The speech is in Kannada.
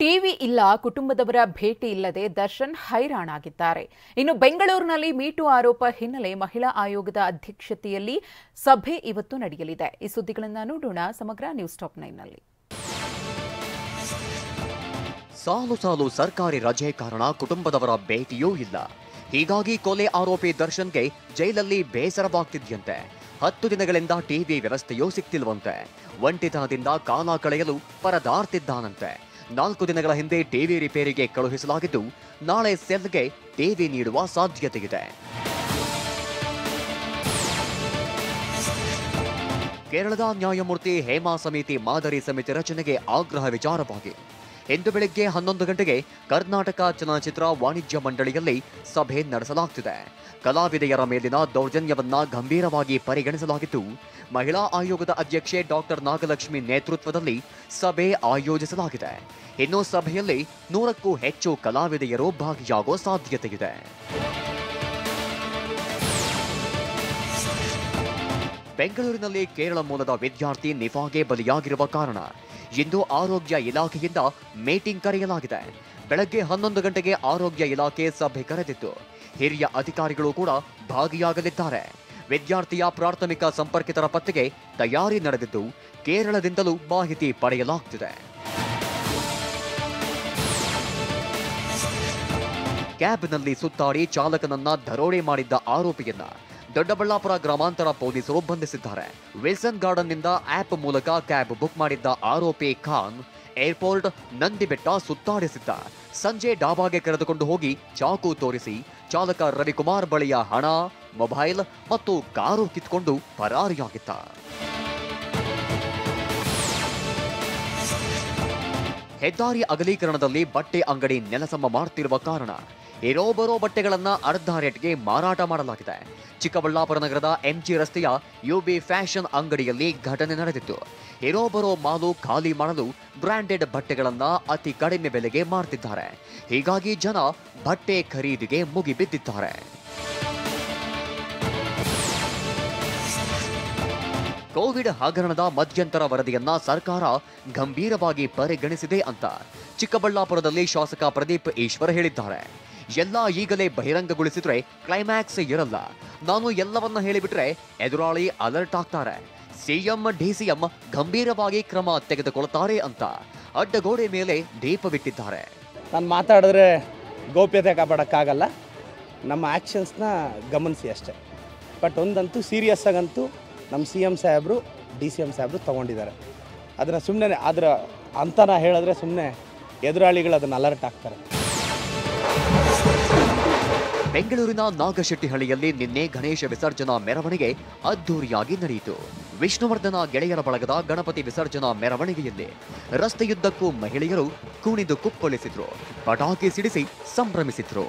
ಟಿವಿ ಇಲ್ಲ, ಕುಟುಂಬದವರ ಭೇಟಿ ಇಲ್ಲದೆ ದರ್ಶನ್ ಹೈರಾಣಾಗಿದ್ದಾರೆ. ಇನ್ನು ಬೆಂಗಳೂರಿನಲ್ಲಿ ಮೀಟು ಆರೋಪ ಹಿನ್ನೆಲೆ ಮಹಿಳಾ ಆಯೋಗದ ಅಧ್ಯಕ್ಷತೆಯಲ್ಲಿ ಸಭೆ ಇವತ್ತು ನಡೆಯಲಿದೆ. ಈ ಸುದ್ದಿಗಳನ್ನು ನೋಡೋಣ ಸಮಗ್ರ ನ್ಯೂಸ್ ಟಾಪ್ 9ನಲ್ಲಿ. ಸಾಲು ಸಾಲು ಸರ್ಕಾರಿ ರಜೆ ಕಾರಣ ಕುಟುಂಬದವರ ಭೇಟಿಯೂ ಇಲ್ಲ. ಹೀಗಾಗಿ ಕೊಲೆ ಆರೋಪಿ ದರ್ಶನ್ಗೆ ಜೈಲಲ್ಲಿ ಬೇಸರವಾಗ್ತಿದ್ಯಂತೆ. 10 ದಿನಗಳಿಂದ ಟಿವಿ ವ್ಯವಸ್ಥೆಯೂ ಸಿಕ್ತಿಲ್ವಂತೆ. ಒಂಟಿತನದಿಂದ ಕಾಲ ಕಳೆಯಲು ಪರದಾಡ್ತಿದ್ದಾನಂತೆ. 4 ದಿನಗಳ ಹಿಂದೆ ಟಿವಿ ರಿಪೇರಿಗೆ ಕಳುಹಿಸಲಾಗಿದ್ದು, ನಾಳೆ ಸೆಲ್ಗೆ ಟಿವಿ ನೀಡುವ ಸಾಧ್ಯತೆಯಿದೆ. ಕೇರಳದ ನ್ಯಾಯಮೂರ್ತಿ ಹೇಮಾ ಸಮಿತಿ ಮಾದರಿ ಸಮಿತಿ ರಚನೆಗೆ ಆಗ್ರಹ ವಿಚಾರವಾಗಿ ಇಂದು ಬೆಳಗ್ಗೆ 11 ಗಂಟೆಗೆ ಕರ್ನಾಟಕ ಚಲನಚಿತ್ರ ವಾಣಿಜ್ಯ ಮಂಡಳಿಯಲ್ಲಿ ಸಭೆ ನಡೆಸಲಾಗುತ್ತಿದೆ. ಕಲಾವಿದೆಯರ ಮೇಲಿನ ದೌರ್ಜನ್ಯವನ್ನ ಗಂಭೀರವಾಗಿ ಪರಿಗಣಿಸಲಾಗಿದ್ದು, ಮಹಿಳಾ ಆಯೋಗದ ಅಧ್ಯಕ್ಷೆ ಡಾಕ್ಟರ್ ನಾಗಲಕ್ಷ್ಮಿ ನೇತೃತ್ವದಲ್ಲಿ ಸಭೆ ಆಯೋಜಿಸಲಾಗಿದೆ. ಇನ್ನು ಸಭೆಯಲ್ಲಿ 100ಕ್ಕೂ ಹೆಚ್ಚು ಕಲಾವಿದೆಯರು ಭಾಗಿಯಾಗುವ ಸಾಧ್ಯತೆಯಿದೆ. ಬೆಂಗಳೂರಿನಲ್ಲಿ ಕೇರಳ ಮೂಲದ ವಿದ್ಯಾರ್ಥಿ ನಿಫಾಗೆ ಬಲಿಯಾಗಿರುವ ಕಾರಣ ಇಂದು ಆರೋಗ್ಯ ಇಲಾಖೆಯಿಂದ ಮೀಟಿಂಗ್ ಕರೆಯಲಾಗಿದೆ. ಬೆಳಗ್ಗೆ 11 ಗಂಟೆಗೆ ಆರೋಗ್ಯ ಇಲಾಖೆ ಸಭೆ ಕರೆದಿದ್ದು, ಹಿರಿಯ ಅಧಿಕಾರಿಗಳು ಕೂಡ ಭಾಗಿಯಾಗಲಿದ್ದಾರೆ. ವಿದ್ಯಾರ್ಥಿಯ ಪ್ರಾಥಮಿಕ ಸಂಪರ್ಕಿತರ ಪತ್ತೆಗೆ ತಯಾರಿ ನಡೆದಿದ್ದು, ಕೇರಳದಿಂದಲೂ ಮಾಹಿತಿ ಪಡೆಯಲಾಗುತ್ತಿದೆ. ಕ್ಯಾಬ್ನಲ್ಲಿ ಸುತ್ತಾಡಿ ಚಾಲಕನನ್ನ ದರೋಡೆ ಮಾಡಿದ್ದ ಆರೋಪಿಯನ್ನ ದೊಡ್ಡಬಳ್ಳಾಪುರ ಗ್ರಾಮಾಂತರ ಪೊಲೀಸರು ಬಂಧಿಸಿದ್ದಾರೆ. ವಿಲ್ಸನ್ ಗಾರ್ಡನ್ನಿಂದ ಆಪ್ ಮೂಲಕ ಕ್ಯಾಬ್ ಬುಕ್ ಮಾಡಿದ್ದ ಆರೋಪಿ ಖಾನ್ ಏರ್ಪೋರ್ಟ್ ನಂದಿಬೆಟ್ಟ ಸುತ್ತಾಡಿಸಿದ್ದ. ಸಂಜೆ ಡಾಬಾಗೆ ಕರೆದುಕೊಂಡು ಹೋಗಿ ಚಾಕು ತೋರಿಸಿ ಚಾಲಕ ರವಿಕುಮಾರ್ ಬಳಿಯ ಹಣ, ಮೊಬೈಲ್ ಮತ್ತು ಕಾರು ಕಿತ್ಕೊಂಡು ಪರಾರಿಯಾಗಿದ್ದ. ಹೆದ್ದಾರಿ ಅಗಲೀಕರಣದಲ್ಲಿ ಬಟ್ಟೆ ಅಂಗಡಿ ನೆಲಸಮ ಮಾಡುತ್ತಿರುವ ಕಾರಣ ಇರೋಬರೋ ಬಟ್ಟೆಗಳನ್ನ ಅರ್ಧ ರೇಟ್ಗೆ ಮಾರಾಟ ಮಾಡಲಾಗಿದೆ. ಚಿಕ್ಕಬಳ್ಳಾಪುರ ನಗರದ ಎಂಜಿ ರಸ್ತೆಯ ಯುಬಿ ಫ್ಯಾಷನ್ ಅಂಗಡಿಯಲ್ಲಿ ಘಟನೆ ನಡೆದಿತ್ತು. ಇರೋಬರೋ ಮಾಲು ಖಾಲಿ ಮಾಡಲು ಬ್ರಾಂಡೆಡ್ ಬಟ್ಟೆಗಳನ್ನ ಅತಿ ಕಡಿಮೆ ಬೆಲೆಗೆ ಮಾರ್ತಿದ್ದಾರೆ. ಹೀಗಾಗಿ ಜನ ಬಟ್ಟೆ ಖರೀದಿಗೆ ಮುಗಿಬಿದ್ದಿದ್ದಾರೆ. ಕೋವಿಡ್ ಹಗರಣದ ಮಧ್ಯಂತರ ವರದಿಯನ್ನ ಸರ್ಕಾರ ಗಂಭೀರವಾಗಿ ಪರಿಗಣಿಸಿದೆ ಅಂತ ಚಿಕ್ಕಬಳ್ಳಾಪುರದಲ್ಲಿ ಶಾಸಕ ಪ್ರದೀಪ್ ಈಶ್ವರ್ ಹೇಳಿದ್ದಾರೆ. ಎಲ್ಲ ಈಗಲೇ ಬಹಿರಂಗಗೊಳಿಸಿದ್ರೆ ಕ್ಲೈಮ್ಯಾಕ್ಸ್ ಇರಲ್ಲ. ನಾನು ಎಲ್ಲವನ್ನ ಹೇಳಿಬಿಟ್ರೆ ಎದುರಾಳಿ ಅಲರ್ಟ್ ಆಗ್ತಾರೆ. ಸಿಎಂ ಡಿಸಿಎಂ ಗಂಭೀರವಾಗಿ ಕ್ರಮ ತೆಗೆದುಕೊಳ್ತಾರೆ ಅಂತ ಅಡ್ಡಗೋಡೆ ಮೇಲೆ ದೀಪವಿಟ್ಟಿದ್ದಾರೆ. ನಾನು ಮಾತಾಡಿದ್ರೆ ಗೌಪ್ಯತೆ ಕಾಪಾಡೋಕ್ಕಾಗಲ್ಲ, ನಮ್ಮ ಆ್ಯಕ್ಷನ್ಸ್ನ ಗಮನಿಸಿ ಅಷ್ಟೇ. ಬಟ್ ಒಂದಂತೂ ಸೀರಿಯಸ್ ಆಗಂತೂ ನಮ್ಮ CM ಸಾಹೇಬರು DCM ಸಾಹೇಬರು ತೊಗೊಂಡಿದ್ದಾರೆ. ಅದನ್ನು ಸುಮ್ಮನೆ ಅಂತನ ಹೇಳಿದ್ರೆ ಸುಮ್ಮನೆ ಎದುರಾಳಿಗಳು ಅದನ್ನು ಅಲರ್ಟ್ ಆಗ್ತಾರೆ. ಬೆಂಗಳೂರಿನ ನಾಗಶೆಟ್ಟಿಹಳ್ಳಿಯಲ್ಲಿ ನಿನ್ನೆ ಗಣೇಶ ವಿಸರ್ಜನಾ ಮೆರವಣಿಗೆ ಅದ್ದೂರಿಯಾಗಿ ನಡೆಯಿತು. ವಿಷ್ಣುವರ್ಧನ ಗೆಳೆಯರ ಬಳಗದ ಗಣಪತಿ ವಿಸರ್ಜನಾ ಮೆರವಣಿಗೆಯಲ್ಲಿ ರಸ್ತೆಯುದ್ದಕ್ಕೂ ಮಹಿಳೆಯರು ಕುಣಿದು ಕುಪ್ಪಳಿಸಿದ್ರು, ಪಟಾಕಿ ಸಿಡಿಸಿ ಸಂಭ್ರಮಿಸಿದ್ರು.